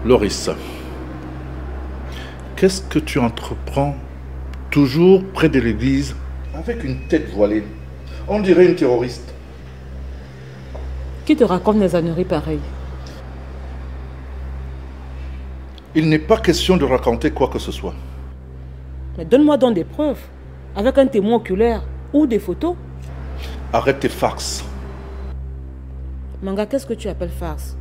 Loris, qu'est-ce que tu entreprends toujours près de l'église avec une tête voilée? On dirait une terroriste. Qui te raconte des âneries pareilles? Il n'est pas question de raconter quoi que ce soit. Mais donne-moi donc des preuves, avec un témoin oculaire ou des photos. Arrête tes farces. Manga, qu'est-ce que tu appelles farce?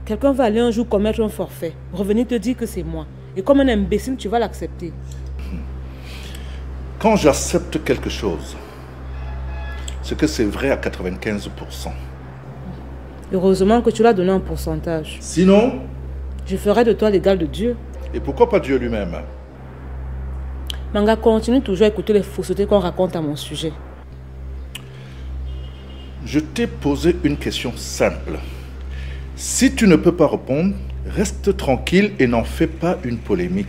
Quelqu'un va aller un jour commettre un forfait, revenir te dire que c'est moi. Et comme un imbécile, tu vas l'accepter. Quand j'accepte quelque chose, c'est que c'est vrai à 95%. Heureusement que tu l'as donné en pourcentage. Sinon, je ferai de toi l'égal de Dieu. Et pourquoi pas Dieu lui-même? Manga, continue toujours à écouter les faussetés qu'on raconte à mon sujet. Je t'ai posé une question simple. Si tu ne peux pas répondre, reste tranquille et n'en fais pas une polémique.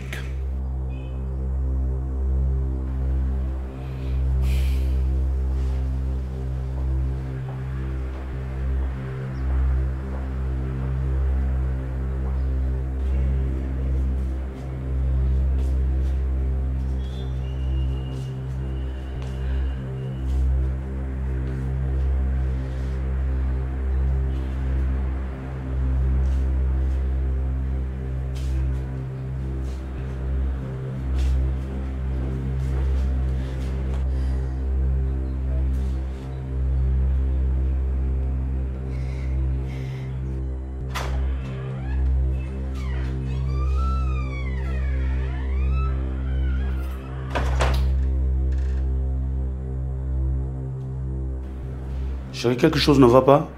Chérie, quelque chose ne va pas?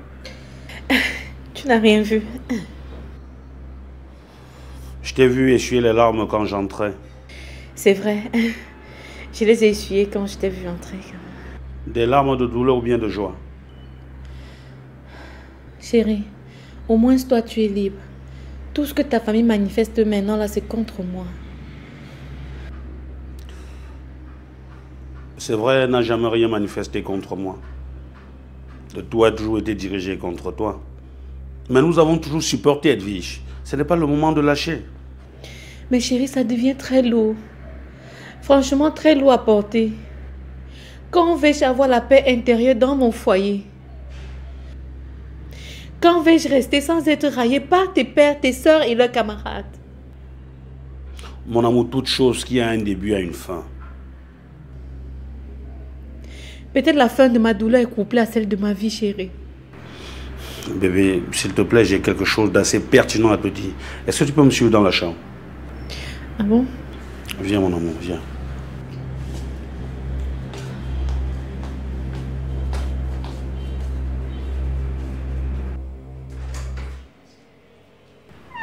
Tu n'as rien vu. Je t'ai vu essuyer les larmes quand j'entrais. C'est vrai. Je les ai essuyées quand je t'ai vu entrer. Des larmes de douleur ou bien de joie? Chérie, au moins toi tu es libre. Tout ce que ta famille manifeste maintenant là, c'est contre moi. C'est vrai, elle n'a jamais rien manifesté contre moi. Le tout a toujours été dirigé contre toi. Mais nous avons toujours supporté Edwige. Ce n'est pas le moment de lâcher. Mais chérie, ça devient très lourd. Franchement, très lourd à porter. Quand vais-je avoir la paix intérieure dans mon foyer? Quand vais-je rester sans être raillée par tes pères, tes soeurs et leurs camarades? Mon amour, toute chose qui a un début a une fin. Peut-être la fin de ma douleur est couplée à celle de ma vie, chérie. Bébé, s'il te plaît, j'ai quelque chose d'assez pertinent à te dire. Est-ce que tu peux me suivre dans la chambre? Ah bon? Viens, mon amour, viens.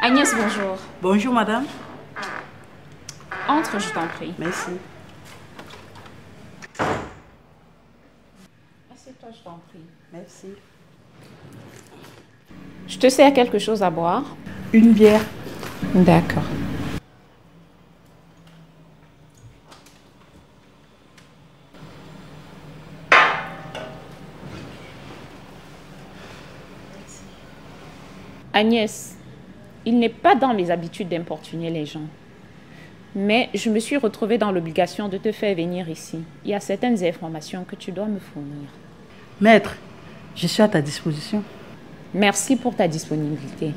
Agnès, bonjour. Bonjour, madame. Entre, je t'en prie. Merci. Assieds-toi, je t'en prie. Merci. Je te sers quelque chose à boire? Une bière. D'accord. Agnès, il n'est pas dans mes habitudes d'importuner les gens. Mais je me suis retrouvée dans l'obligation de te faire venir ici. Il y a certaines informations que tu dois me fournir. Maître, je suis à ta disposition. Merci pour ta disponibilité.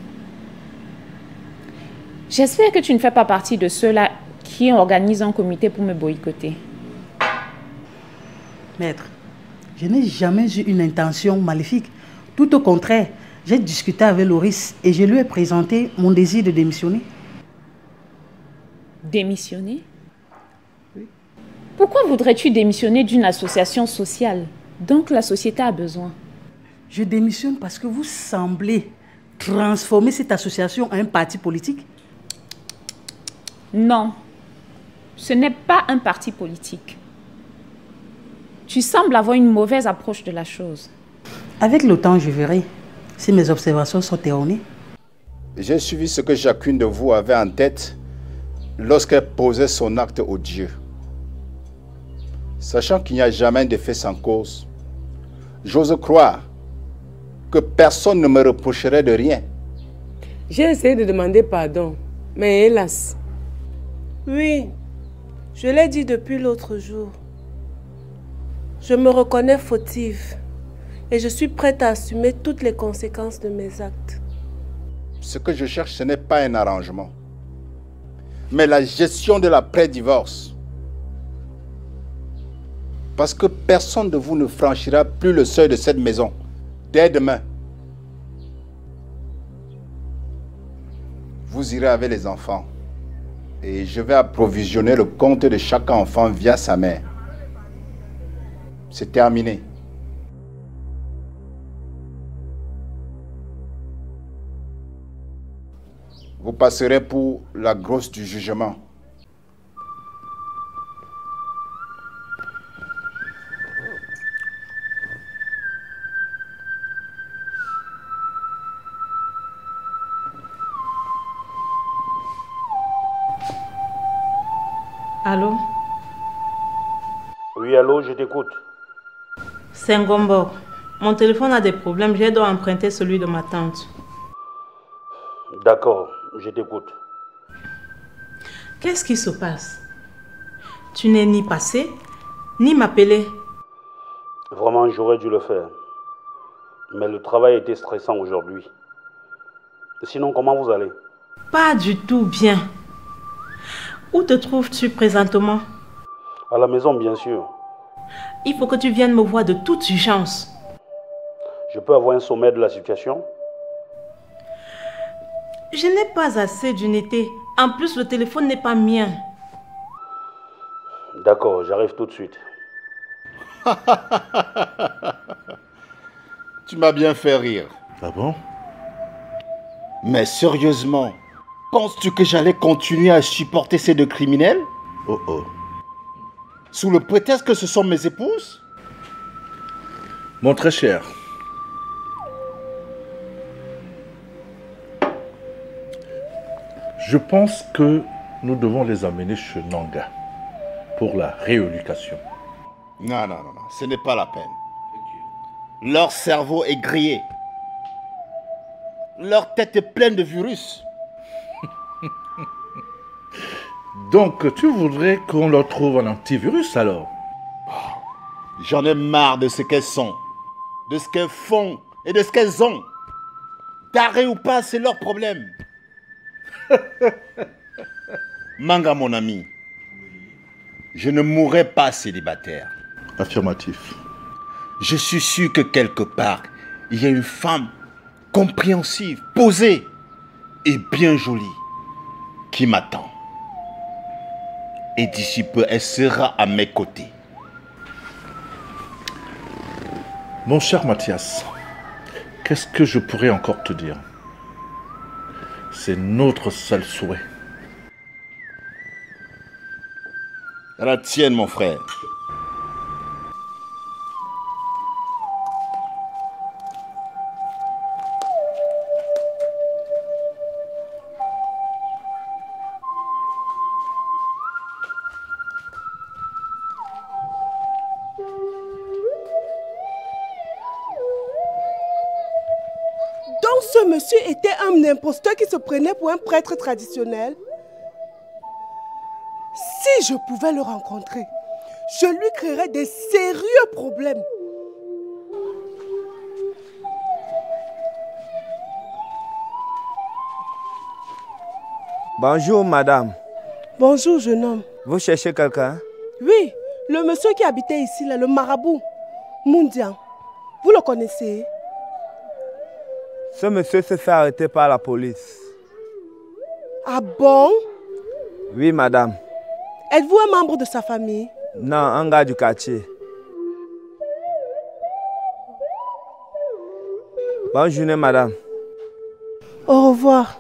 J'espère que tu ne fais pas partie de ceux-là qui organisent un comité pour me boycotter. Maître, je n'ai jamais eu une intention maléfique. Tout au contraire, j'ai discuté avec Loris et je lui ai présenté mon désir de démissionner. Démissionner? Oui. Pourquoi voudrais-tu démissionner d'une association sociale dont la société a besoin? Je démissionne parce que vous semblez transformer cette association en un parti politique. Non, ce n'est pas un parti politique. Tu sembles avoir une mauvaise approche de la chose. Avec le temps, je verrai si mes observations sont erronées. J'ai suivi ce que chacune de vous avait en tête lorsqu'elle posait son acte au Dieu. Sachant qu'il n'y a jamais de fait sans cause, j'ose croire que personne ne me reprocherait de rien. J'ai essayé de demander pardon, mais hélas. Oui, je l'ai dit depuis l'autre jour. Je me reconnais fautive et je suis prête à assumer toutes les conséquences de mes actes. Ce que je cherche, ce n'est pas un arrangement, mais la gestion de l'après-divorce. Parce que personne de vous ne franchira plus le seuil de cette maison dès demain. Vous irez avec les enfants et je vais approvisionner le compte de chaque enfant via sa mère. C'est terminé. Vous passerez pour la grosse du jugement. Allô? Oui, allô, je t'écoute. C'est Ngombo. Mon téléphone a des problèmes, je dois emprunter celui de ma tante. D'accord, je t'écoute. Qu'est-ce qui se passe? Tu n'es ni passé, ni m'appeler. Vraiment, j'aurais dû le faire. Mais le travail était stressant aujourd'hui. Sinon, comment vous allez? Pas du tout bien. Où te trouves-tu présentement? À la maison, bien sûr. Il faut que tu viennes me voir de toute urgence. Je peux avoir un sommet de la situation? Je n'ai pas assez d'unité. En plus, le téléphone n'est pas mien. D'accord, j'arrive tout de suite. Tu m'as bien fait rire. Ah bon? Mais sérieusement, penses-tu que j'allais continuer à supporter ces deux criminels? Oh oh. Sous le prétexte que ce sont mes épouses? Mon très cher, je pense que nous devons les amener chez Nanga pour la rééducation. Non, non, non, non, ce n'est pas la peine. Leur cerveau est grillé. Leur tête est pleine de virus. Donc, tu voudrais qu'on leur trouve un antivirus alors? J'en ai marre de ce qu'elles sont, de ce qu'elles font et de ce qu'elles ont. Taré ou pas, c'est leur problème. Manga, mon ami, je ne mourrai pas célibataire. Affirmatif. Je suis sûr que quelque part, il y a une femme compréhensive, posée et bien jolie qui m'attend. Et d'ici peu, elle sera à mes côtés. Mon cher Mathias, qu'est-ce que je pourrais encore te dire? C'est notre seul souhait. À la tienne, mon frère. Donc ce monsieur était un imposteur qui se prenait pour un prêtre traditionnel. Si je pouvais le rencontrer, je lui créerais des sérieux problèmes. Bonjour, madame. Bonjour, jeune homme. Vous cherchez quelqu'un? Oui, le monsieur qui habitait ici, là, le marabout, Mundian. Vous le connaissez? Ce monsieur se fait arrêter par la police. Ah bon? Oui, madame. Êtes-vous un membre de sa famille? Non, un gars du quartier. Bonne journée, madame. Au revoir.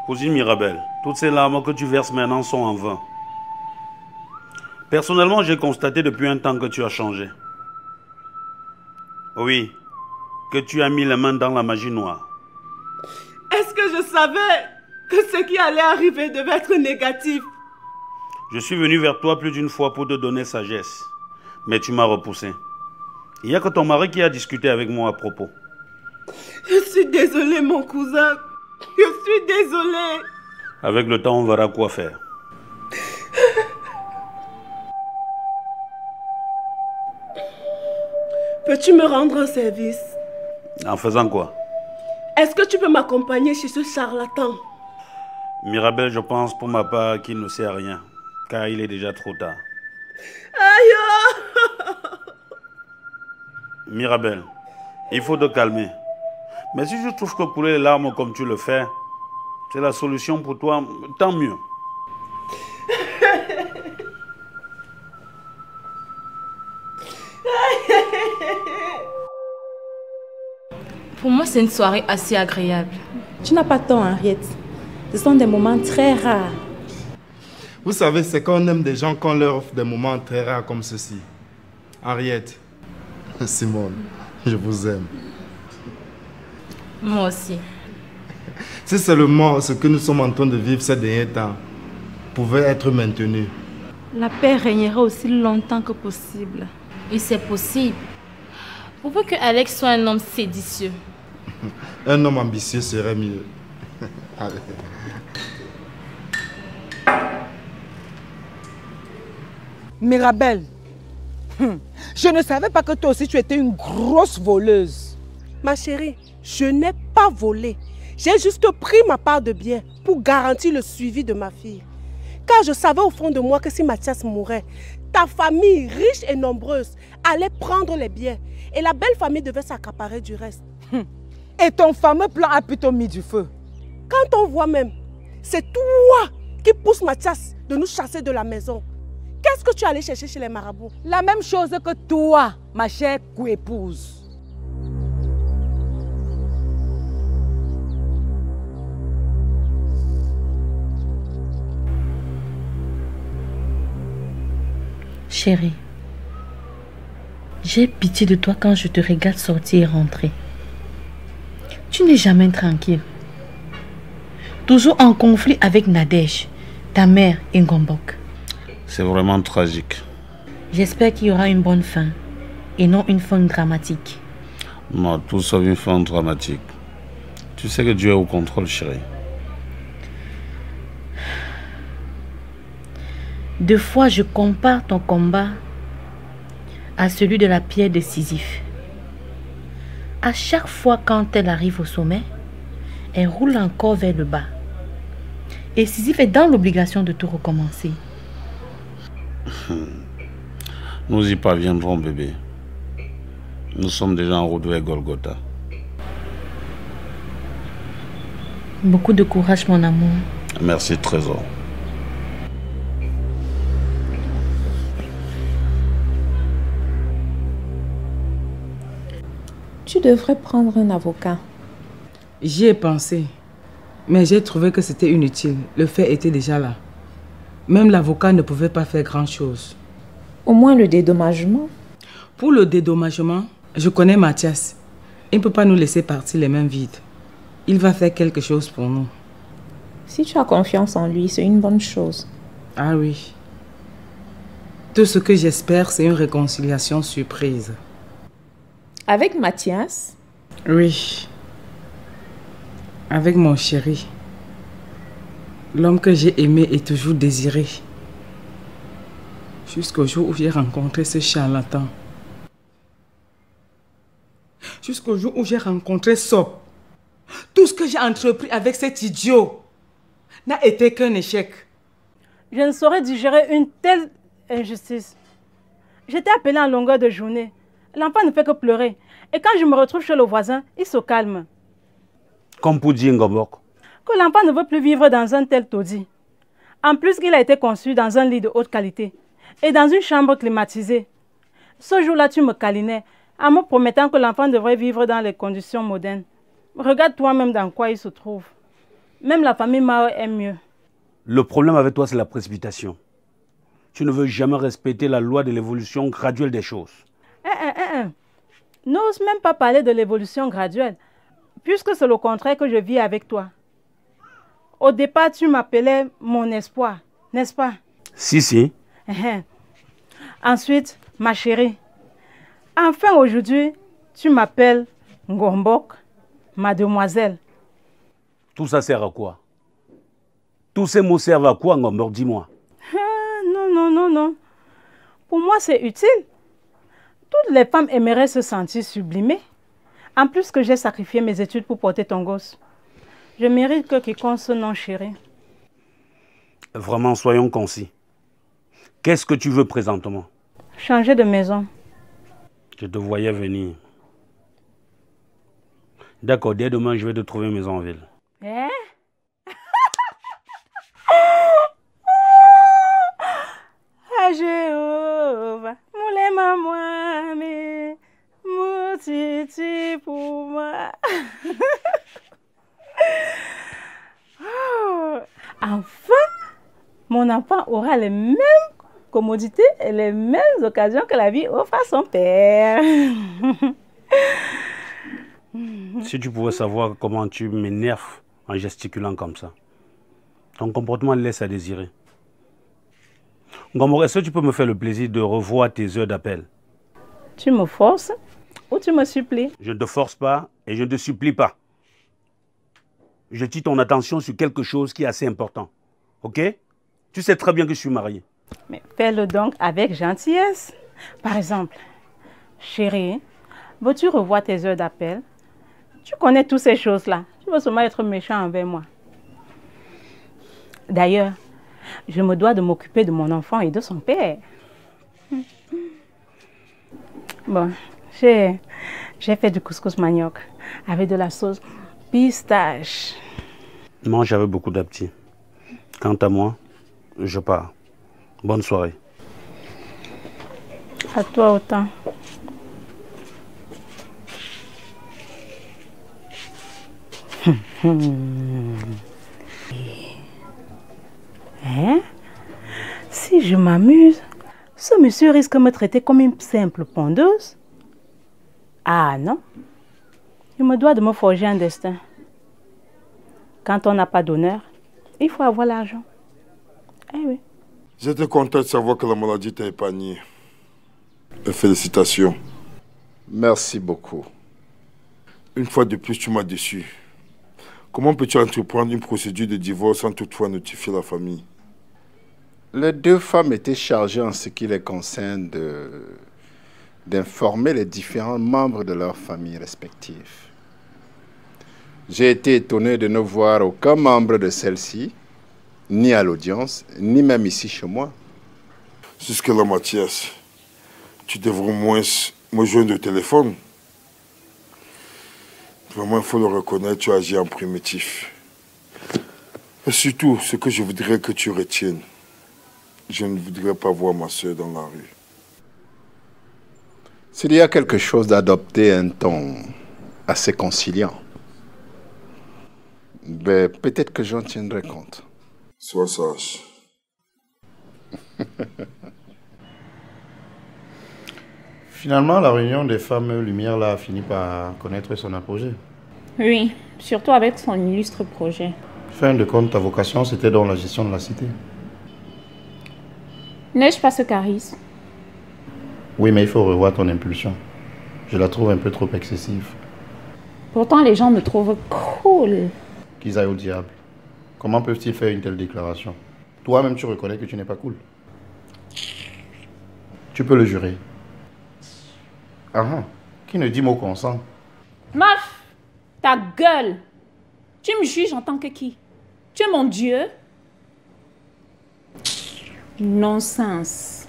Cousine Mirabel, toutes ces larmes que tu verses maintenant sont en vain. Personnellement, j'ai constaté depuis un temps que tu as changé. Oui, que tu as mis les mains dans la magie noire. Est-ce que je savais que ce qui allait arriver devait être négatif? Je suis venu vers toi plus d'une fois pour te donner sagesse. Mais tu m'as repoussé. Il n'y a que ton mari qui a discuté avec moi à propos. Je suis désolée, mon cousin. Je suis désolée. Avec le temps, on verra quoi faire. Peux-tu me rendre un service? En faisant quoi? Est-ce que tu peux m'accompagner chez ce charlatan? Mirabel, je pense pour ma part qu'il ne sait rien, car il est déjà trop tard. Aïe! Mirabel, il faut te calmer. Mais si je trouve que couler les larmes comme tu le fais, c'est la solution pour toi, tant mieux. Pour moi, c'est une soirée assez agréable. Tu n'as pas tort, Henriette. Ce sont des moments très rares. Vous savez, c'est qu'on aime des gens qu'on leur offre des moments très rares comme ceci. Henriette, Simone, je vous aime. Moi aussi. Si seulement ce que nous sommes en train de vivre ces derniers temps pouvait être maintenu. La paix régnera aussi longtemps que possible. Et c'est possible. Pourvu que Alex soit un homme séditieux. Un homme ambitieux serait mieux. Allez. Mirabel, je ne savais pas que toi aussi tu étais une grosse voleuse. Ma chérie, je n'ai pas volé. J'ai juste pris ma part de bien pour garantir le suivi de ma fille. Car je savais au fond de moi que si Mathias mourait, ta famille, riche et nombreuse, allait prendre les biens. Et la belle famille devait s'accaparer du reste. Et ton fameux plan a plutôt mis du feu. Quand on voit même, c'est toi qui pousse Mathias de nous chasser de la maison. Qu'est-ce que tu es allé chercher chez les marabouts? La même chose que toi, ma chère coépouse. Chérie, j'ai pitié de toi quand je te regarde sortir et rentrer. Tu n'es jamais tranquille. Toujours en conflit avec Nadège, ta mère et Ngombok. C'est vraiment tragique. J'espère qu'il y aura une bonne fin et non une fin dramatique. Non, tout sauf une fin dramatique. Tu sais que Dieu est au contrôle, chérie. Deux fois, je compare ton combat à celui de la pierre de Sisyphe. À chaque fois quand elle arrive au sommet, elle roule encore vers le bas. Et Sisyphe est dans l'obligation de tout recommencer. Nous y parviendrons, bébé. Nous sommes déjà en route vers Golgotha. Beaucoup de courage, mon amour. Merci, trésor. Tu devrais prendre un avocat. J'y ai pensé, mais j'ai trouvé que c'était inutile. Le fait était déjà là. Même l'avocat ne pouvait pas faire grand-chose. Au moins le dédommagement. Pour le dédommagement, je connais Mathias. Il ne peut pas nous laisser partir les mains vides. Il va faire quelque chose pour nous. Si tu as confiance en lui, c'est une bonne chose. Ah oui. Tout ce que j'espère, c'est une réconciliation surprise. Avec Mathias? Oui. Avec mon chéri. L'homme que j'ai aimé et toujours désiré. Jusqu'au jour où j'ai rencontré ce charlatan. Jusqu'au jour où j'ai rencontré Sop. Tout ce que j'ai entrepris avec cet idiot n'a été qu'un échec. Je ne saurais digérer une telle injustice. J'étais appelée en longueur de journée. L'enfant ne fait que pleurer. Et quand je me retrouve chez le voisin, il se calme. Comme pour dire Ngombok. Que l'enfant ne veut plus vivre dans un tel taudis. En plus, il a été conçu dans un lit de haute qualité et dans une chambre climatisée. Ce jour-là, tu me câlinais en me promettant que l'enfant devrait vivre dans les conditions modernes. Regarde toi-même dans quoi il se trouve. Même la famille Mao aime mieux. Le problème avec toi, c'est la précipitation. Tu ne veux jamais respecter la loi de l'évolution graduelle des choses. N'ose même pas parler de l'évolution graduelle. puisque c'est le contraire que je vis avec toi. Au départ, tu m'appelais mon espoir, n'est-ce pas? Si. Ensuite, ma chérie. Enfin, aujourd'hui, tu m'appelles Ngombok, mademoiselle. Tout ça sert à quoi? Tous ces mots servent à quoi, Ngombok? Dis-moi. Non. Pour moi, c'est utile. Toutes les femmes aimeraient se sentir sublimées. En plus que j'ai sacrifié mes études pour porter ton gosse. Je mérite que quiconque ce nom, chérie. Vraiment, soyons concis. Qu'est-ce que tu veux présentement? Changer de maison. Je te voyais venir. D'accord, dès demain, je vais te trouver une maison en ville. Jéhovah, moulema moi, moutiti pour moi. Enfin, mon enfant aura les mêmes commodités et les mêmes occasions que la vie offre à son père. Si tu pouvais savoir comment tu m'énerves en gesticulant comme ça. Ton comportement laisse à désirer. Ngombok, est-ce que tu peux me faire le plaisir de revoir tes heures d'appel? Tu me forces ou tu me supplies? Je ne te force pas et je ne te supplie pas. Je tire ton attention sur quelque chose qui est assez important. Ok? Tu sais très bien que je suis marié. Mais fais-le donc avec gentillesse. Par exemple, chérie, veux-tu revoir tes heures d'appel? Tu connais toutes ces choses-là. Tu veux seulement être méchant envers moi. D'ailleurs, je me dois de m'occuper de mon enfant et de son père. Bon, j'ai fait du couscous manioc avec de la sauce pistache. Mange avec beaucoup d'appétit. Quant à moi, je pars. Bonne soirée. À toi autant. Si je m'amuse, ce monsieur risque de me traiter comme une simple pondeuse. Ah non, je me dois de me forger un destin. Quand on n'a pas d'honneur, il faut avoir l'argent. Eh oui. J'étais content de savoir que la maladie t'a épargné. Et félicitations. Merci beaucoup. Une fois de plus, tu m'as déçu. Comment peux-tu entreprendre une procédure de divorce sans toutefois notifier la famille? Les deux femmes étaient chargées en ce qui les concerne d'informer les différents membres de leur famille respective. J'ai été étonné de ne voir aucun membre de celle-ci, ni à l'audience, ni même ici chez moi. Jusque-là, Mathias, tu devrais au moins me joindre au téléphone. Vraiment, il faut le reconnaître, tu as agi en primitif. Et surtout, ce que je voudrais que tu retiennes, je ne voudrais pas voir ma soeur dans la rue. S'il y a quelque chose d'adopter un ton assez conciliant, ben, peut-être que j'en tiendrai compte. Sois sage. Finalement, la réunion des femmes Lumière là a fini par connaître son apogée. Oui, surtout avec son illustre projet. Fin de compte, ta vocation, c'était dans la gestion de la cité. N'ai-je pas ce charisme? Oui, mais il faut revoir ton impulsion. Je la trouve un peu trop excessive. Pourtant, les gens me trouvent cool. Qu'ils aillent au diable. Comment peuvent-ils faire une telle déclaration? Toi-même, tu reconnais que tu n'es pas cool. Tu peux le jurer. Ah, qui ne dit mot consent? Maf, ta gueule. Tu me juges en tant que qui? Tu es mon Dieu? Nonsense.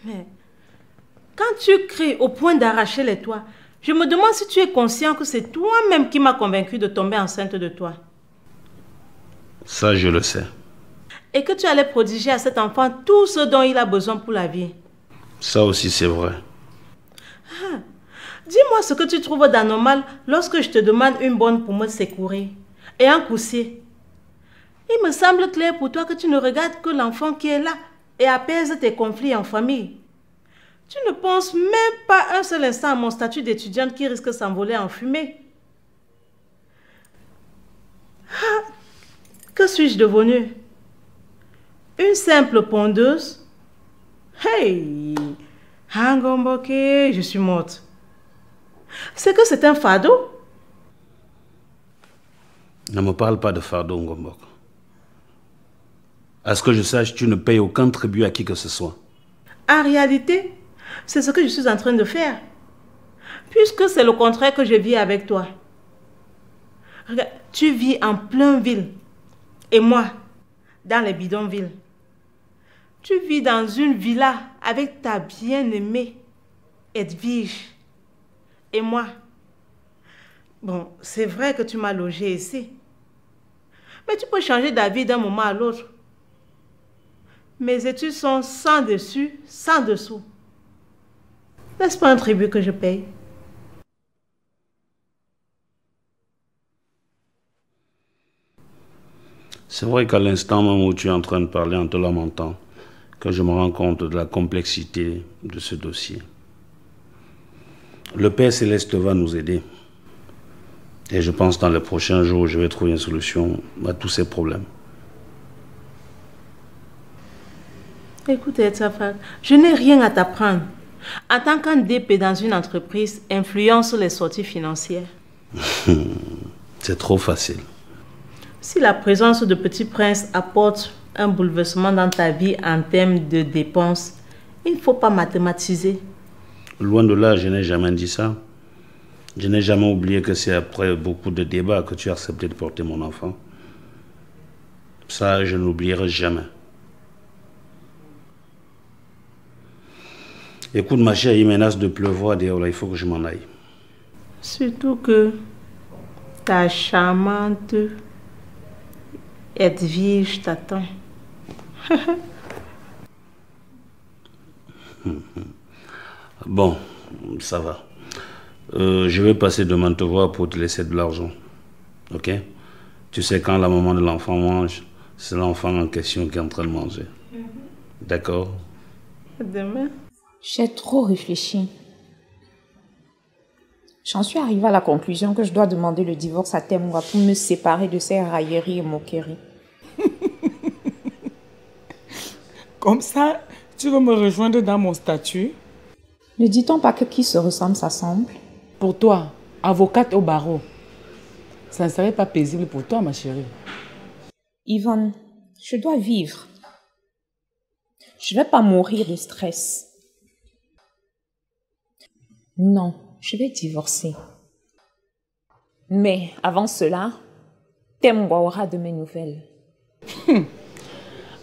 Mais quand tu cries au point d'arracher les toits, je me demande si tu es conscient que c'est toi-même qui m'as convaincu de tomber enceinte de toi. Ça, je le sais. Et que tu allais prodiguer à cet enfant tout ce dont il a besoin pour la vie. Ça aussi, c'est vrai. Ah, dis-moi ce que tu trouves d'anormal lorsque je te demande une bonne pour me secourir et un coussier. Il me semble clair pour toi que tu ne regardes que l'enfant qui est là et apaise tes conflits en famille. Tu ne penses même pas un seul instant à mon statut d'étudiante qui risque de s'envoler en fumée. Ah, que suis-je devenue? Une simple pondeuse? Hey! Hangomboke, je suis morte. C'est que c'est un fardeau? Ne me parle pas de fardeau, Ngombok. À ce que je sache, tu ne payes aucun tribut à qui que ce soit. En réalité, c'est ce que je suis en train de faire. Puisque c'est le contraire que je vis avec toi. Regarde, tu vis en plein ville. Et moi, dans les bidonvilles. Tu vis dans une villa avec ta bien-aimée Edwige. Et moi. Bon, c'est vrai que tu m'as logé ici. Mais tu peux changer d'avis d'un moment à l'autre. Mes études sont sans dessus, sans dessous. N'est-ce pas un tribut que je paye? C'est vrai qu'à l'instant même où tu es en train de parler en te lamentant, que je me rends compte de la complexité de ce dossier. Le Père Céleste va nous aider. Et je pense que dans les prochains jours, je vais trouver une solution à tous ces problèmes. Écoute, Etsafak, je n'ai rien à t'apprendre. En tant qu'un DP dans une entreprise, influence les sorties financières. C'est trop facile. Si la présence de Petit Prince apporte un bouleversement dans ta vie en termes de dépenses, il ne faut pas mathématiser. Loin de là, je n'ai jamais dit ça. Je n'ai jamais oublié que c'est après beaucoup de débats que tu as accepté de porter mon enfant. Ça, je n'oublierai jamais. Écoute, ma chère, il menace de pleuvoir dehors là, il faut que je m'en aille. Surtout que ta charmante Edwige t'attend. Bon, ça va. Je vais passer demain te voir pour te laisser de l'argent. Ok? Tu sais, quand la maman de l'enfant mange, c'est l'enfant en question qui est en train de manger. D'accord? Demain? J'ai trop réfléchi. J'en suis arrivée à la conclusion que je dois demander le divorce à Temwa pour me séparer de ces railleries et moqueries. Comme ça, tu veux me rejoindre dans mon statut? Ne dit-on pas que qui se ressemble s'assemble? Pour toi, avocate au barreau, ça ne serait pas paisible pour toi, ma chérie. Yvonne, je dois vivre. Je ne vais pas mourir de stress. Non, je vais divorcer. Mais avant cela, Temwa aura de mes nouvelles.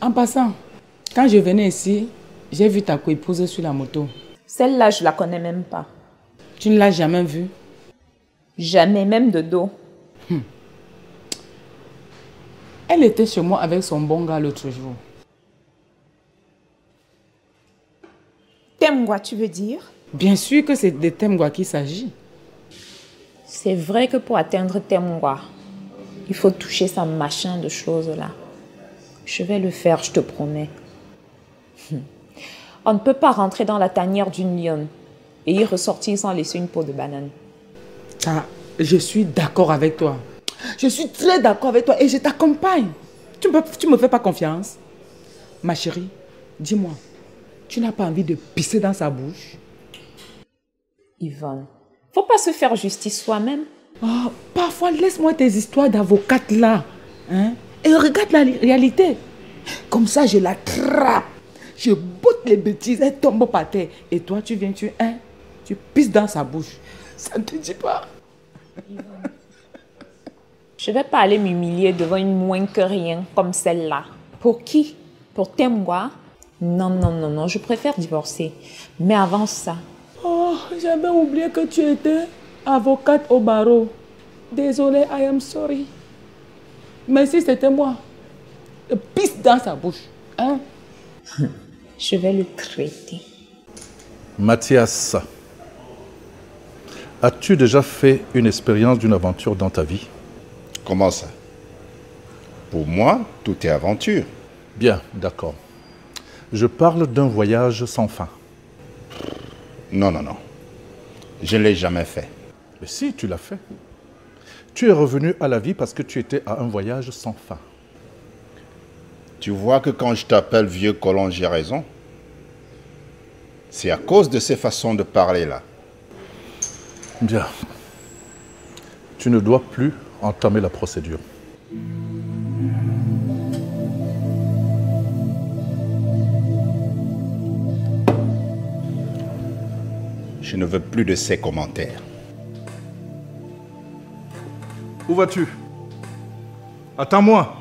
En passant, quand je venais ici, j'ai vu ta coépouse sur la moto. Celle-là, je la connais même pas. Tu ne l'as jamais vue? Jamais, même de dos. Elle était chez moi avec son bon gars l'autre jour. Temwa, tu veux dire? Bien sûr que c'est de Temwa qu'il s'agit. C'est vrai que pour atteindre Temwa, il faut toucher sa machin de choses-là. Je vais le faire, je te promets. On ne peut pas rentrer dans la tanière d'une lionne et y ressortir sans laisser une peau de banane. Ah, je suis d'accord avec toi. Je suis très d'accord avec toi et je t'accompagne. Tu me fais pas confiance? Ma chérie, dis-moi, tu n'as pas envie de pisser dans sa bouche? Yvonne, faut pas se faire justice soi-même. Oh, parfois, laisse-moi tes histoires d'avocate là. Hein? Et regarde la réalité. Comme ça, je l'attrape. Je botte les bêtises, elle tombe par terre. Et toi, tu viens, tu pisses dans sa bouche. Ça ne te dit pas? Je ne vais pas aller m'humilier devant une moins que rien comme celle-là. Pour qui? Pour Temwa? Non, non, non, non, je préfère divorcer. Mais avant ça... Oh, j'avais oublié que tu étais avocate au barreau. Désolée, I am sorry. Mais si c'était moi, pisse dans sa bouche. Hein? Je vais le traiter. Mathias, as-tu déjà fait une expérience d'une aventure dans ta vie? Comment ça? Pour moi, tout est aventure. Bien, d'accord. Je parle d'un voyage sans fin. Non, non, non. Je ne l'ai jamais fait. Mais si, tu l'as fait. Tu es revenu à la vie parce que tu étais à un voyage sans fin. Tu vois que quand je t'appelle vieux colon, j'ai raison. C'est à cause de ces façons de parler là. Bien. Tu ne dois plus entamer la procédure. Je ne veux plus de ces commentaires. Où vas-tu? Attends-moi.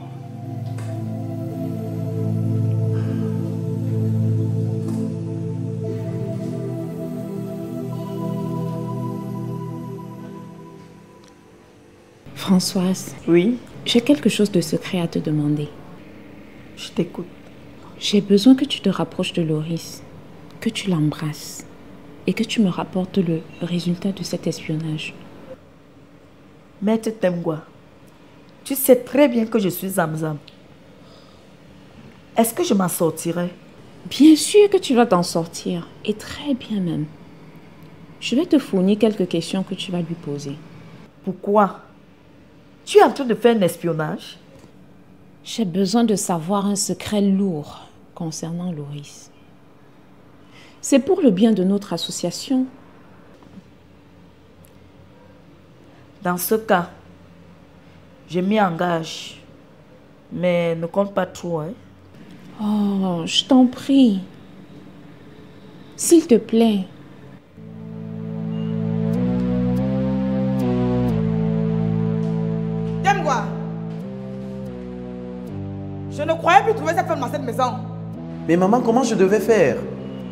Françoise. Oui? J'ai quelque chose de secret à te demander. Je t'écoute. J'ai besoin que tu te rapproches de Loris, que tu l'embrasses et que tu me rapportes le résultat de cet espionnage. Maître Temgwa, tu sais très bien que je suis Zamzam. Est-ce que je m'en sortirai? Bien sûr que tu vas t'en sortir, et très bien même. Je vais te fournir quelques questions que tu vas lui poser. Pourquoi? Tu es en train de faire un espionnage? J'ai besoin de savoir un secret lourd concernant Loris. C'est pour le bien de notre association. Dans ce cas, je m'y engage. Mais ne compte pas trop, hein? Oh, je t'en prie. S'il te plaît. Temgwa, je ne croyais plus trouver cette femme dans cette maison. Mais maman, comment je devais faire?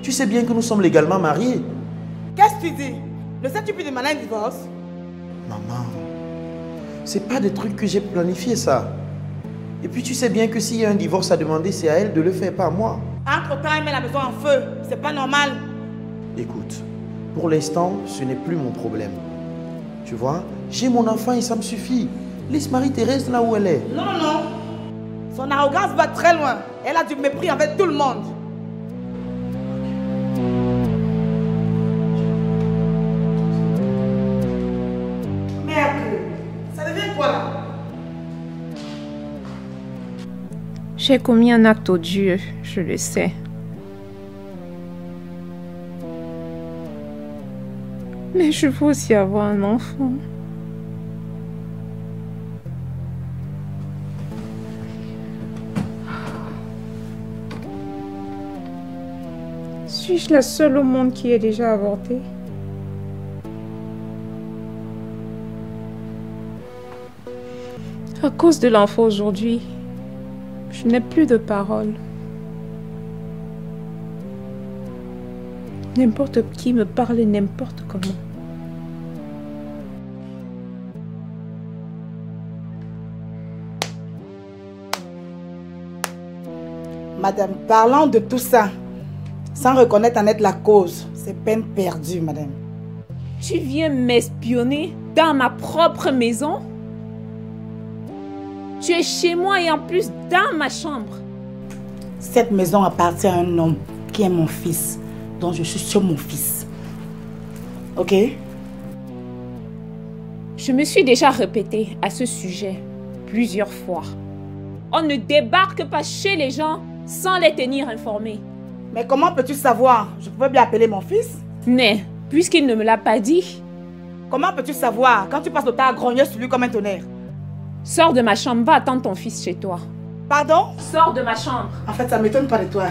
Tu sais bien que nous sommes légalement mariés. Qu'est-ce que tu dis? Ne sais-tu plus demander un divorce? Maman, c'est pas des trucs que j'ai planifié ça. Et puis tu sais bien que s'il y a un divorce à demander, c'est à elle de le faire, pas à moi. Entre-temps, elle met la maison en feu. C'est pas normal. Écoute, pour l'instant, ce n'est plus mon problème. Tu vois, j'ai mon enfant et ça me suffit. Laisse Marie-Thérèse là où elle est. Non, non, non. Son arrogance va très loin. Elle a du mépris envers tout le monde. Merde, ça devient quoi là? J'ai commis un acte odieux, je le sais. Mais je veux aussi avoir un enfant. Suis-je la seule au monde qui ait déjà avorté? À cause de l'enfant aujourd'hui, je n'ai plus de parole. N'importe qui me parle n'importe comment. Madame, parlant de tout ça, sans reconnaître en être la cause, c'est peine perdue, madame. Tu viens m'espionner dans ma propre maison? Tu es chez moi et en plus dans ma chambre. Cette maison appartient à un homme qui est mon fils, dont je suis sur mon fils. Ok? Je me suis déjà répétée à ce sujet plusieurs fois. On ne débarque pas chez les gens sans les tenir informés. Mais comment peux-tu savoir? Je pouvais bien appeler mon fils? Mais, puisqu'il ne me l'a pas dit... Comment peux-tu savoir quand tu passes le temps à grogner sur lui comme un tonnerre? Sors de ma chambre, va attendre ton fils chez toi. Pardon? Sors de ma chambre. En fait, ça ne m'étonne pas de toi.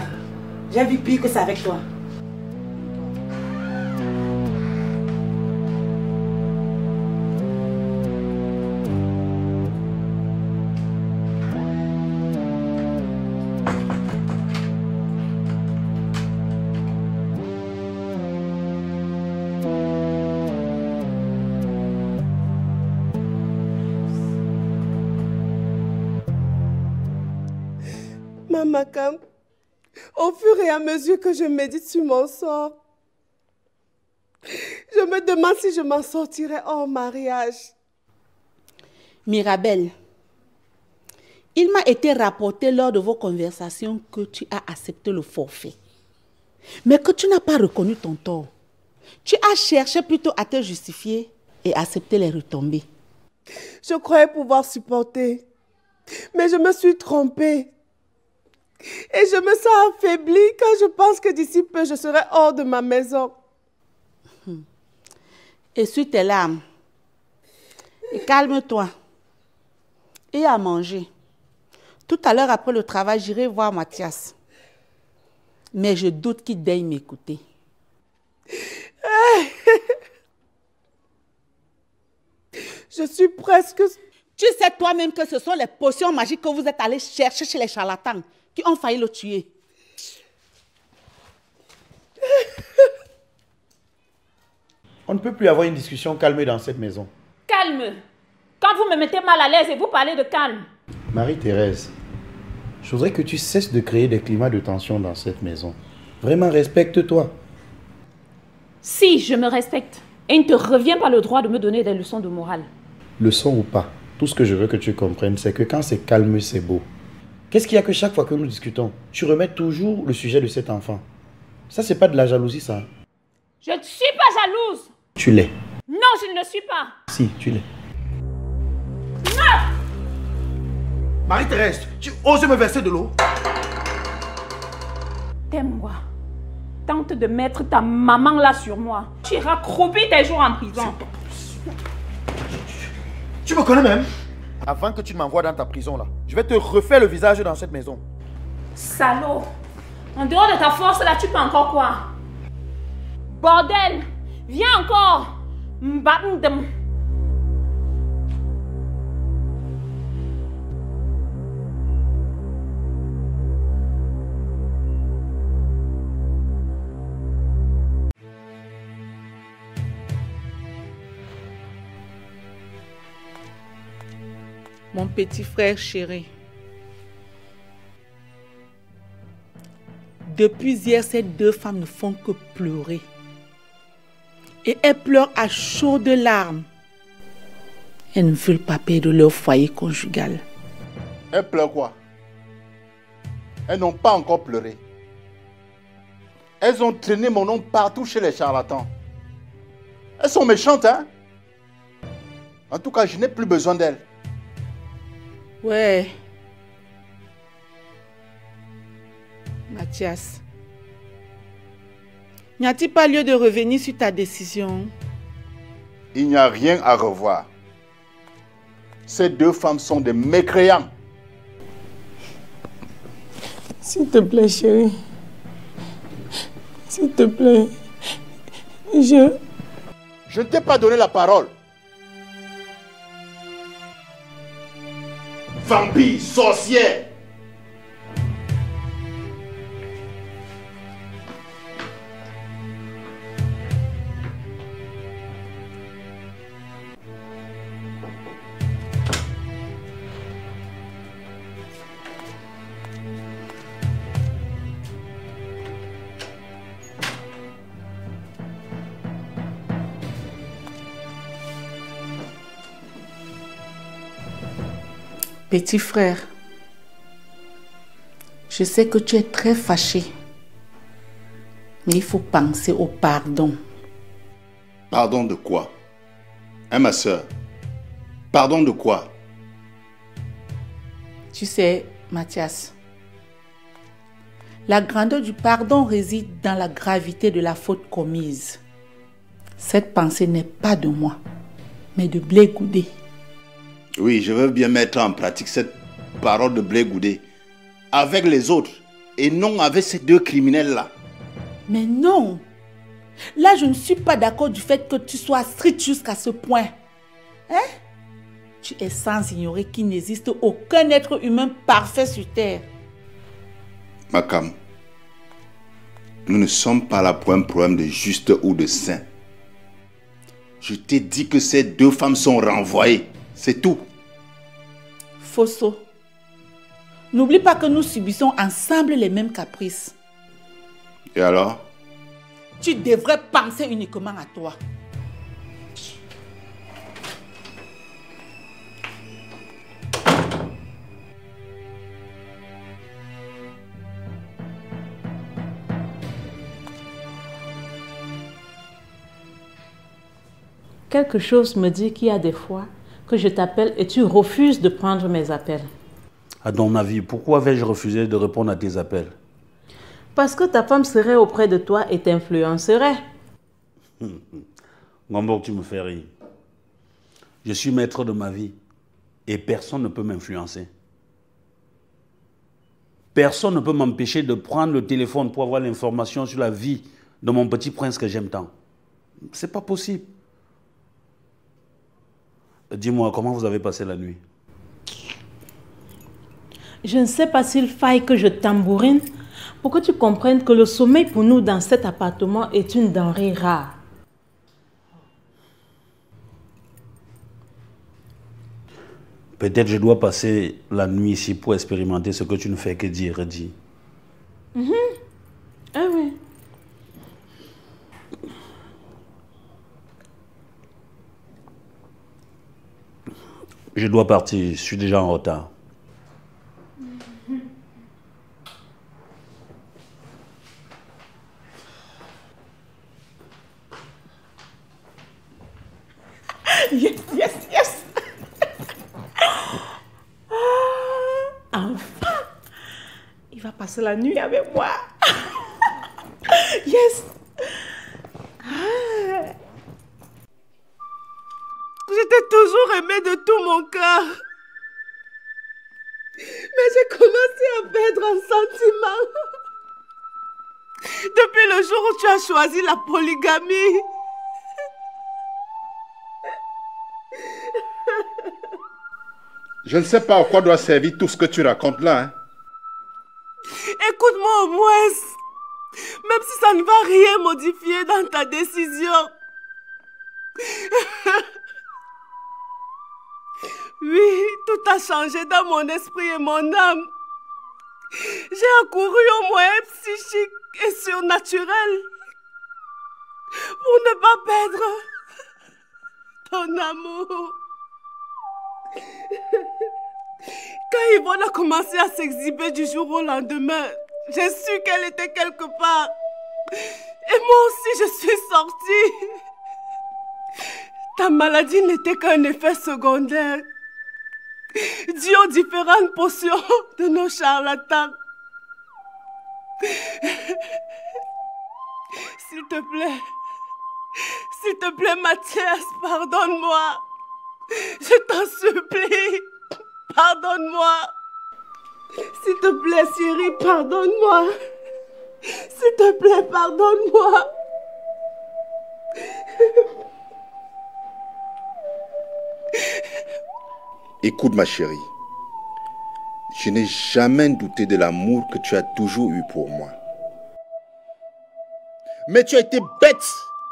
J'ai vu pire que ça avec toi. Makam, au fur et à mesure que je médite sur mon sort, je me demande si je m'en sortirai en mariage. Mirabelle, il m'a été rapporté lors de vos conversations que tu as accepté le forfait, mais que tu n'as pas reconnu ton tort. Tu as cherché plutôt à te justifier et accepter les retombées. Je croyais pouvoir supporter, mais je me suis trompée. Et je me sens affaiblie quand je pense que d'ici peu, je serai hors de ma maison. Essuie tes larmes. Et calme-toi. Et à manger. Tout à l'heure, après le travail, j'irai voir Mathias. Mais je doute qu'il daigne m'écouter. Je suis presque... Tu sais toi-même que ce sont les potions magiques que vous êtes allés chercher chez les charlatans qui ont failli le tuer. On ne peut plus avoir une discussion calme dans cette maison. Calme. Quand vous me mettez mal à l'aise et vous parlez de calme. Marie-Thérèse, je voudrais que tu cesses de créer des climats de tension dans cette maison. Vraiment, respecte-toi. Si, je me respecte. Et il ne te revient pas le droit de me donner des leçons de morale. Leçon ou pas, tout ce que je veux que tu comprennes, c'est que quand c'est calme, c'est beau. Qu'est-ce qu'il y a que chaque fois que nous discutons, tu remets toujours le sujet de cet enfant? Ça, c'est pas de la jalousie, ça. Je ne suis pas jalouse. Tu l'es. Non, je ne le suis pas. Si, tu l'es. Non! Marie-Thérèse, tu oses me verser de l'eau? T'aimes-moi. Tente de mettre ta maman là sur moi. Tu iras croupir tes jours en prison. Tu me connais même? Avant que tu m'envoies dans ta prison là, je vais te refaire le visage dans cette maison. Salaud. En dehors de ta force là, tu peux encore quoi? Bordel. Viens encore. Mbabndem. Mon petit frère chéri. Depuis hier, ces deux femmes ne font que pleurer. Et elles pleurent à chaudes larmes. Elles ne veulent pas perdre leur foyer conjugal. Elles pleurent quoi? Elles n'ont pas encore pleuré. Elles ont traîné mon nom partout chez les charlatans. Elles sont méchantes, hein? En tout cas, je n'ai plus besoin d'elles. Ouais. Mathias, n'y a-t-il pas lieu de revenir sur ta décision? Il n'y a rien à revoir. Ces deux femmes sont des mécréants. S'il te plaît, chérie. S'il te plaît. Je ne t'ai pas donné la parole. Vampire, sorcière. Petit frère, je sais que tu es très fâché, mais il faut penser au pardon. Pardon de quoi? Hein, ma soeur? Pardon de quoi? Tu sais, Mathias, la grandeur du pardon réside dans la gravité de la faute commise. Cette pensée n'est pas de moi, mais de Blé Goudé. Oui, je veux bien mettre en pratique cette parole de Blé Goudé avec les autres et non avec ces deux criminels-là. Mais non! Là, je ne suis pas d'accord du fait que tu sois strict jusqu'à ce point. Hein? Tu es sans ignorer qu'il n'existe aucun être humain parfait sur Terre. Makam, nous ne sommes pas là pour un problème de juste ou de saint. Je t'ai dit que ces deux femmes sont renvoyées. C'est tout. Fosso, n'oublie pas que nous subissons ensemble les mêmes caprices. Et alors? Tu devrais penser uniquement à toi. Quelque chose me dit qu'il y a des fois que je t'appelle et tu refuses de prendre mes appels. À ton avis, pourquoi vais-je refuser de répondre à tes appels? Parce que ta femme serait auprès de toi et t'influencerait. Ngombo, tu me fais rire. Je suis maître de ma vie et personne ne peut m'influencer. Personne ne peut m'empêcher de prendre le téléphone pour avoir l'information sur la vie de mon petit prince que j'aime tant. C'est pas possible. Dis-moi, comment vous avez passé la nuit? Je ne sais pas s'il faille que je tambourine pour que tu comprennes que le sommeil pour nous dans cet appartement est une denrée rare. Peut-être je dois passer la nuit ici pour expérimenter ce que tu ne fais que dire et dire. Ah oui. Je dois partir, je suis déjà en retard. Yes, yes, yes. Enfin, il va passer la nuit avec moi. Yes. Je t'ai toujours aimé de tout mon cœur. Mais j'ai commencé à perdre un sentiment. Depuis le jour où tu as choisi la polygamie. Je ne sais pas à quoi doit servir tout ce que tu racontes là. Hein. Écoute-moi au moins. Même si ça ne va rien modifier dans ta décision. Oui, tout a changé dans mon esprit et mon âme. J'ai accouru aux moyens psychiques et surnaturels pour ne pas perdre ton amour. Quand Yvonne a commencé à s'exhiber du jour au lendemain, j'ai su qu'elle était quelque part. Et moi aussi, je suis sortie. Ta maladie n'était qu'un effet secondaire, dû aux différentes potions de nos charlatans. S'il te plaît, Mathias, pardonne-moi. Je t'en supplie, pardonne-moi. S'il te plaît, Chérie, pardonne-moi. S'il te plaît, pardonne-moi. Écoute ma chérie, je n'ai jamais douté de l'amour que tu as toujours eu pour moi. Mais tu as été bête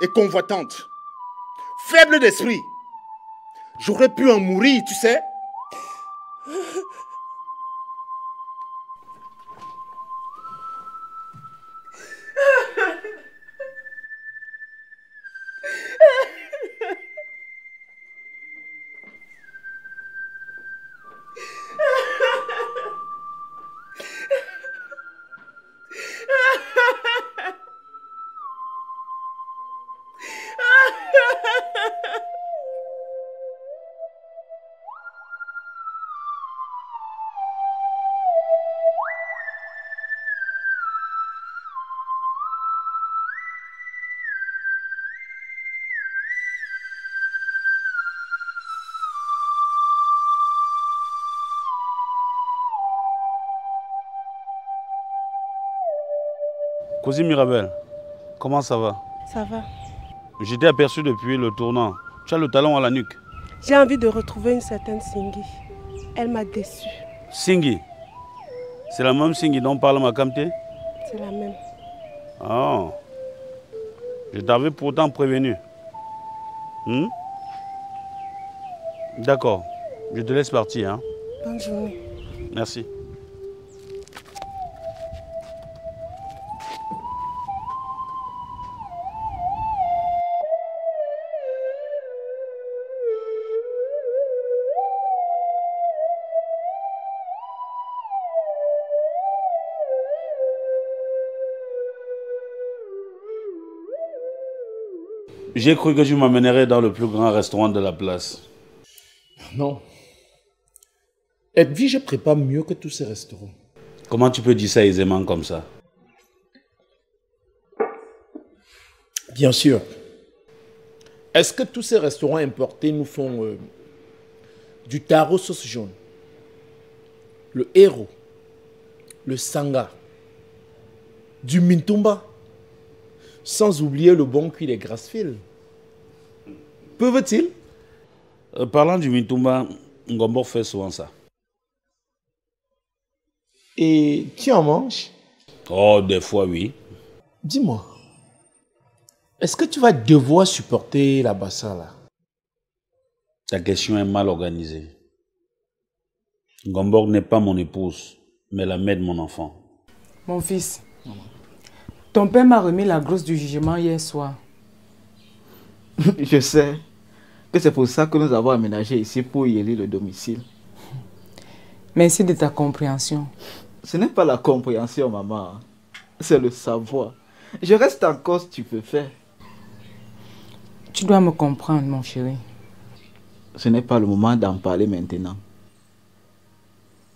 et convoitante, faible d'esprit. J'aurais pu en mourir, tu sais. Cousine Mirabel, comment ça va? Ça va. Je t'ai aperçu depuis le tournant. Tu as le talon à la nuque. J'ai envie de retrouver une certaine Singhi. Elle m'a déçue. Singhi? C'est la même Singhi dont parle Makamte? C'est la même. Ah. Je t'avais pourtant prévenu. D'accord. Je te laisse partir. Hein? Bonne journée. Merci. J'ai cru que tu m'amènerais dans le plus grand restaurant de la place. Non. Edwige prépare mieux que tous ces restaurants. Comment tu peux dire ça aisément comme ça? Bien sûr. Est-ce que tous ces restaurants importés nous font du taro sauce jaune, le héros, le sanga, du mintumba, sans oublier le bon cuit des Grassfield? Peuvent-ils? Parlant du mintumba, Ngombo fait souvent ça. Et tu en manges? Oh, des fois oui. Dis-moi, est-ce que tu vas devoir supporter la bassa là? Ta question est mal organisée. Ngomborg n'est pas mon épouse, mais la mère de mon enfant. Mon fils, ton père m'a remis la grosse du jugement hier soir. Je sais que c'est pour ça que nous avons aménagé ici pour y élire le domicile. Merci de ta compréhension. Ce n'est pas la compréhension, maman. C'est le savoir. Je reste encore stupéfait. Tu dois me comprendre, mon chéri. Ce n'est pas le moment d'en parler maintenant.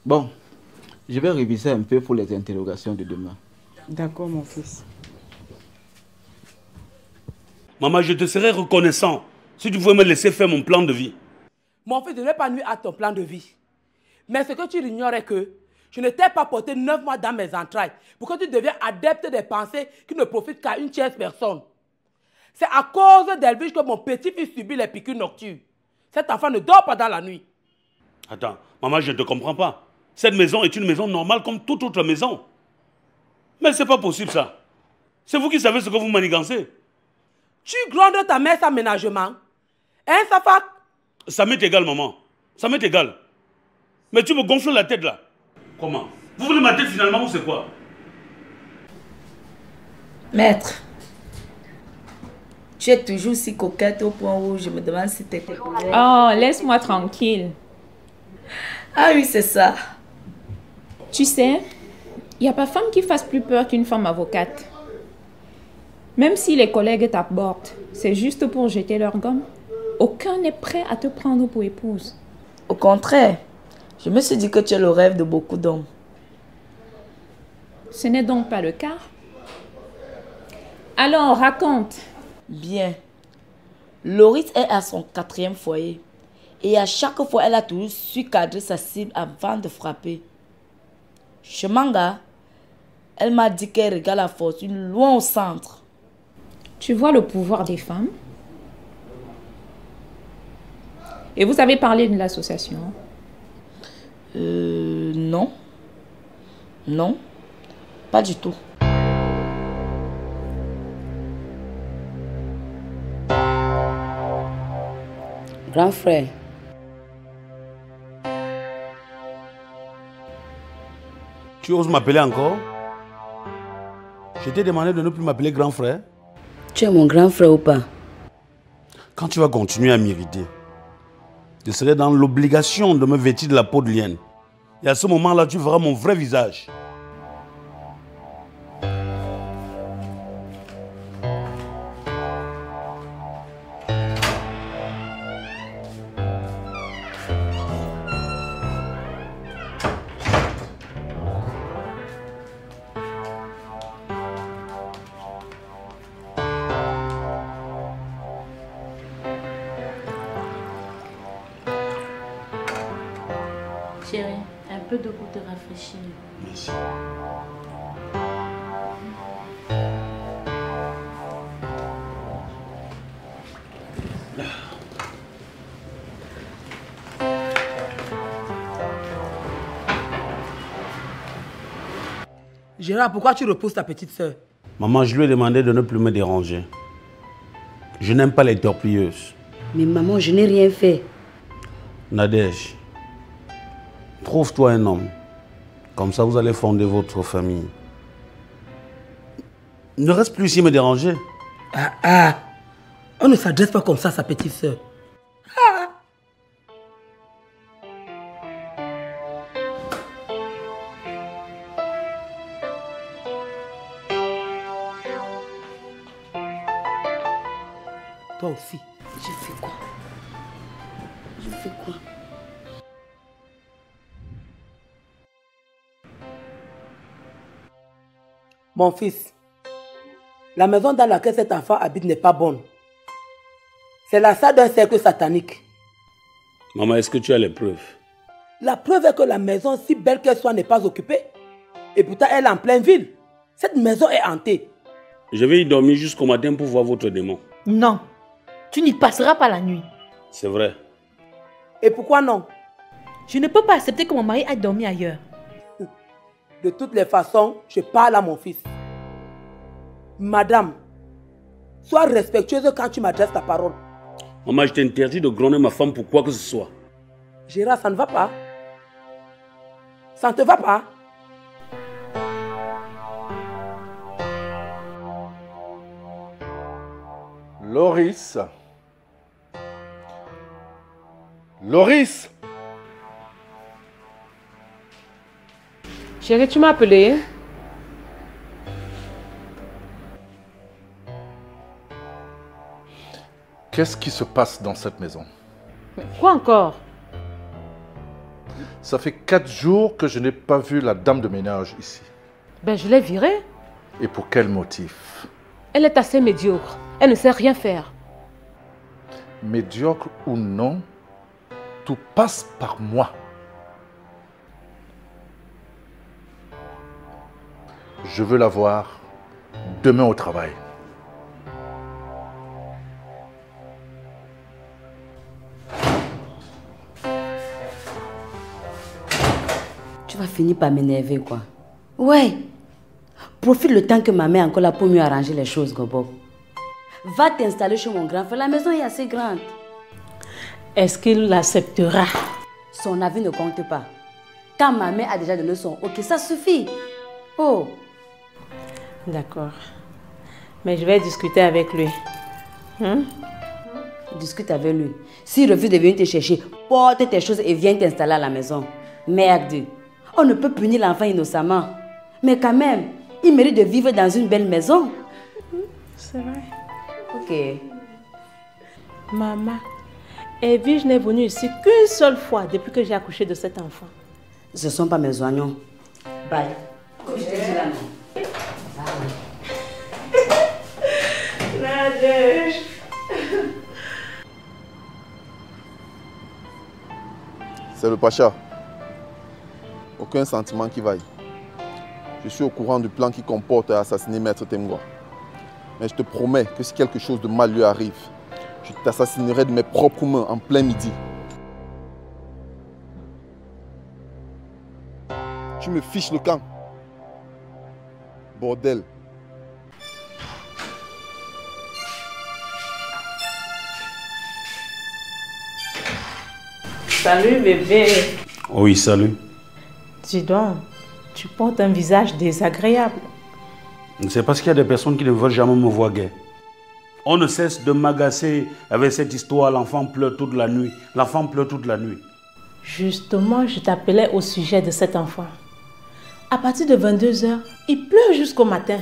Bon, je vais réviser un peu pour les interrogations de demain. D'accord, mon fils. Maman, je te serais reconnaissant si tu pouvais me laisser faire mon plan de vie. Mon fils, je n'ai pas nuit à ton plan de vie. Mais ce que tu ignorais est que je ne t'ai pas porté 9 mois dans mes entrailles pour que tu deviennes adepte des pensées qui ne profitent qu'à une tierce personne. C'est à cause d'Elvige que mon petit-fils subit les piqûres nocturnes. Cet enfant ne dort pas dans la nuit. Attends, maman, je ne te comprends pas. Cette maison est une maison normale comme toute autre maison. Mais c'est pas possible ça. C'est vous qui savez ce que vous manigancez. Tu grondes ta mère sans ménagement. Hein, Safak? Ça m'est égal, maman. Ça m'est égal. Mais tu me gonfles la tête là. Comment? Vous voulez ma tête finalement ou c'est quoi? Maître, tu es toujours si coquette au point où je me demande si t'es coquette. Oh, laisse-moi tranquille. Ah oui, c'est ça. Tu sais, il n'y a pas femme qui fasse plus peur qu'une femme avocate. Même si les collègues t'abordent, c'est juste pour jeter leur gomme. Aucun n'est prêt à te prendre pour épouse. Au contraire, je me suis dit que tu es le rêve de beaucoup d'hommes. Ce n'est donc pas le cas. Alors, raconte. Bien. Loris est à son 4e foyer. Et à chaque fois, elle a toujours su cadrer sa cible avant de frapper. Chemanga, elle m'a dit qu'elle regarde la fortune loin au centre. Tu vois le pouvoir des femmes? Et vous avez parlé de l'association? Non. Non, pas du tout. Grand frère. Tu oses m'appeler encore? Je t'ai demandé de ne plus m'appeler grand frère. Tu es mon grand frère ou pas? Quand tu vas continuer à m'irriter, je serai dans l'obligation de me vêtir de la peau de lienne. Et à ce moment-là, tu verras mon vrai visage. Chérie, un peu d'eau pour te rafraîchir. Merci. Gérard, pourquoi tu repousses ta petite sœur? Maman, je lui ai demandé de ne plus me déranger. Je n'aime pas les torpilleuses. Mais maman, je n'ai rien fait. Nadège, trouve-toi un homme. Comme ça, vous allez fonder votre famille. Ne reste plus ici me déranger. On ne s'adresse pas comme ça à sa petite sœur. Toi aussi. Je fais quoi? Je fais quoi? Mon fils, la maison dans laquelle cet enfant habite n'est pas bonne. C'est la salle d'un cercle satanique. Maman, est-ce que tu as les preuves? La preuve est que la maison, si belle qu'elle soit, n'est pas occupée. Et pourtant, elle est en pleine ville. Cette maison est hantée. Je vais y dormir jusqu'au matin pour voir votre démon. Non, tu n'y passeras pas la nuit. C'est vrai. Et pourquoi non? Je ne peux pas accepter que mon mari aille dormir ailleurs. De toutes les façons, je parle à mon fils. Madame, sois respectueuse quand tu m'adresses ta parole. Maman, je t'interdis de gronder ma femme pour quoi que ce soit. Gérard, ça ne va pas? Ça ne te va pas? Loris. Loris. Chérie, tu m'as appelé? Qu'est-ce qui se passe dans cette maison? Quoi encore? Ça fait 4 jours que je n'ai pas vu la dame de ménage ici. Ben, je l'ai virée. Et pour quel motif? Elle est assez médiocre. Elle ne sait rien faire. Médiocre ou non, tout passe par moi. Je veux la voir demain au travail. Tu vas finir par m'énerver, quoi. Ouais. Profite le temps que ma mère est encore là pour mieux arranger les choses, Gobo. Va t'installer chez mon grand frère. La maison est assez grande. Est-ce qu'il l'acceptera? Son avis ne compte pas. Quand ma mère a déjà donné son ok, ça suffit. Oh. D'accord. Mais je vais discuter avec lui. Discute avec lui. S'il refuse de venir te chercher, porte tes choses et viens t'installer à la maison. Merde. On ne peut punir l'enfant innocemment. Mais quand même, il mérite de vivre dans une belle maison. C'est vrai. Ok. Maman, Evie, je n'ai venu ici qu'une seule fois depuis que j'ai accouché de cet enfant. Ce ne sont pas mes oignons. Bye. Comme je t'ai dit là, non. Nadège. C'est le Pacha. Aucun sentiment qui vaille. Je suis au courant du plan qui comporte à assassiner Maître Temgwa. Mais je te promets que si quelque chose de mal lui arrive, je t'assassinerai de mes propres mains en plein midi. Tu me fiches le camp. Bordel. Salut bébé. Oui, salut. Dis donc, tu portes un visage désagréable. C'est parce qu'il y a des personnes qui ne veulent jamais me voir gai. On ne cesse de m'agacer avec cette histoire. L'enfant pleure toute la nuit. L'enfant pleure toute la nuit. Justement, je t'appelais au sujet de cet enfant. À partir de 22 h, il pleure jusqu'au matin.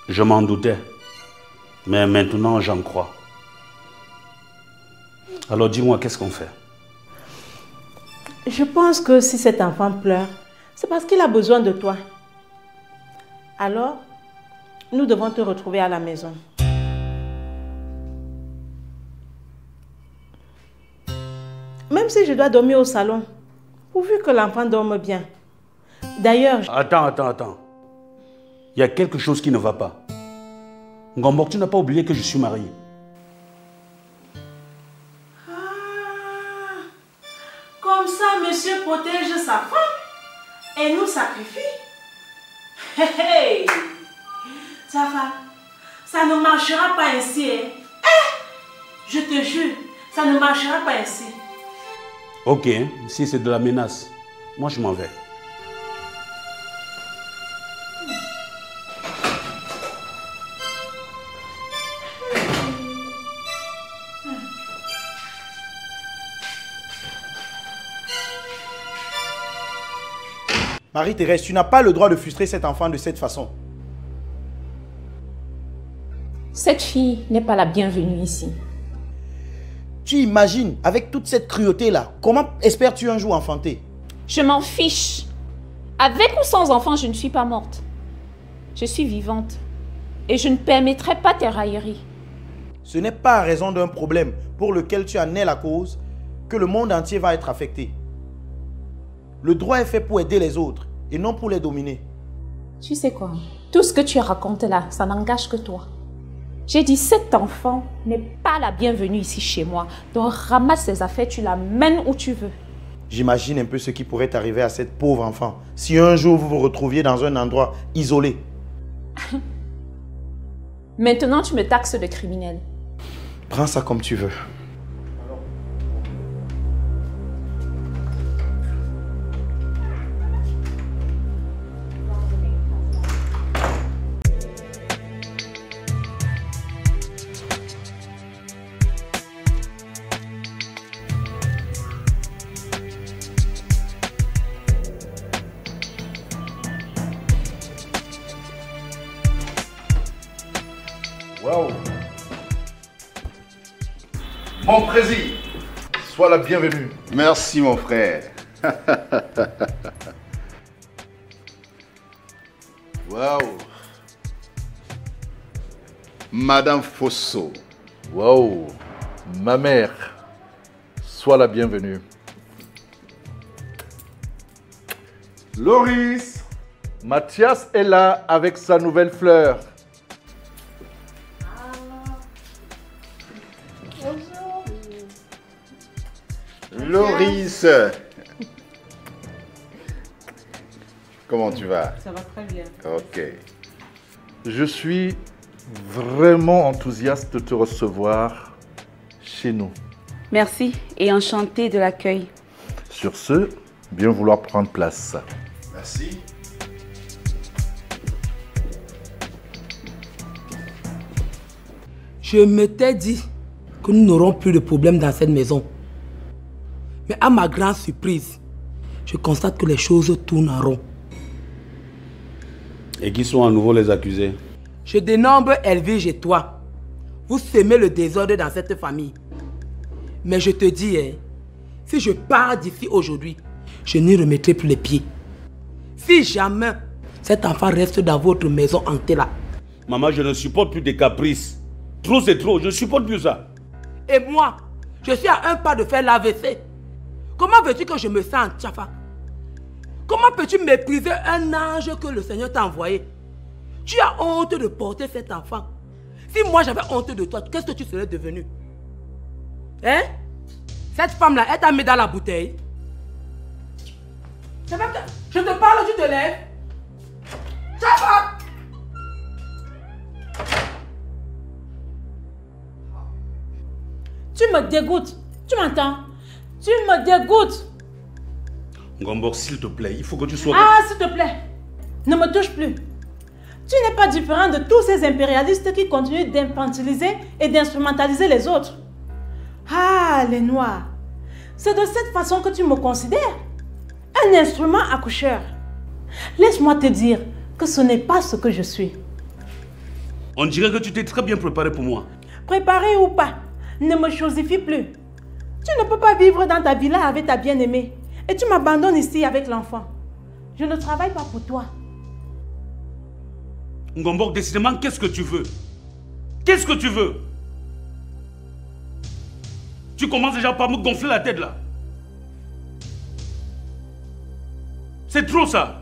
Je m'en doutais. Mais maintenant, j'en crois. Alors dis-moi, qu'est-ce qu'on fait? Je pense que si cet enfant pleure, c'est parce qu'il a besoin de toi. Alors, nous devons te retrouver à la maison. Même si je dois dormir au salon, pourvu que l'enfant dorme bien. D'ailleurs... Attends. Il y a quelque chose qui ne va pas. Ngombok, tu n'as pas oublié que je suis marié. Comme ça, monsieur protège sa femme et nous sacrifie. Hey, ça va. Ça ne marchera pas ainsi. Je te jure, ça ne marchera pas ainsi. Ok, si c'est de la menace, moi je m'en vais. Marie-Thérèse, tu n'as pas le droit de frustrer cet enfant de cette façon. Cette fille n'est pas la bienvenue ici. Tu imagines, avec toute cette cruauté-là, comment espères-tu un jour enfanter? Je m'en fiche. Avec ou sans enfant, je ne suis pas morte. Je suis vivante. Et je ne permettrai pas tes railleries. Ce n'est pas à raison d'un problème pour lequel tu en es la cause que le monde entier va être affecté. Le droit est fait pour aider les autres et non pour les dominer. Tu sais quoi? Tout ce que tu racontes là, ça n'engage que toi. J'ai dit, cet enfant n'est pas la bienvenue ici chez moi. Donc ramasse ses affaires, tu l'amènes où tu veux. J'imagine un peu ce qui pourrait arriver à cette pauvre enfant si un jour vous vous retrouviez dans un endroit isolé. Maintenant, tu me taxes de criminel. Prends ça comme tu veux. Waouh! Mon président, sois la bienvenue. Merci mon frère. Waouh! Madame Fosso. Waouh! Ma mère, sois la bienvenue. Loris, Mathias est là avec sa nouvelle fleur. Loris. Comment tu vas? Ça va très bien. Ok. Je suis vraiment enthousiaste de te recevoir chez nous. Merci et enchantée de l'accueil. Sur ce, bien vouloir prendre place. Merci. Je m'étais dit que nous n'aurons plus de problèmes dans cette maison. Mais à ma grande surprise, je constate que les choses tournent en rond. Et qui sont à nouveau les accusés? Je dénombre Elvige et toi. Vous semez le désordre dans cette famille. Mais je te dis, hein, si je pars d'ici aujourd'hui, je n'y remettrai plus les pieds. Si jamais cet enfant reste dans votre maison hantée là. Maman, je ne supporte plus des caprices. Trop c'est trop, je ne supporte plus ça. Et moi, je suis à un pas de faire l'AVC. Comment veux-tu que je me sente, Tchafa? Comment peux-tu mépriser un ange que le Seigneur t'a envoyé? Tu as honte de porter cet enfant. Si moi j'avais honte de toi, qu'est-ce que tu serais devenu? Hein? Cette femme-là, elle t'a mis dans la bouteille. Je te parle, tu te lèves. Tchafa! Tu me dégoûtes. Tu m'entends? Tu me dégoûtes. Ngombor, s'il te plaît, il faut que tu sois... Ah, s'il te plaît. Ne me touche plus. Tu n'es pas différent de tous ces impérialistes qui continuent d'infantiliser et d'instrumentaliser les autres. Ah, les Noirs. C'est de cette façon que tu me considères. Un instrument accoucheur. Laisse-moi te dire que ce n'est pas ce que je suis. On dirait que tu t'es très bien préparé pour moi. Préparé ou pas, ne me chosifie plus. Tu ne peux pas vivre dans ta villa avec ta bien-aimée. Et tu m'abandonnes ici avec l'enfant. Je ne travaille pas pour toi. Ngombor, décidément, qu'est-ce que tu veux? Qu'est-ce que tu veux? Tu commences déjà par me gonfler la tête là. C'est trop ça.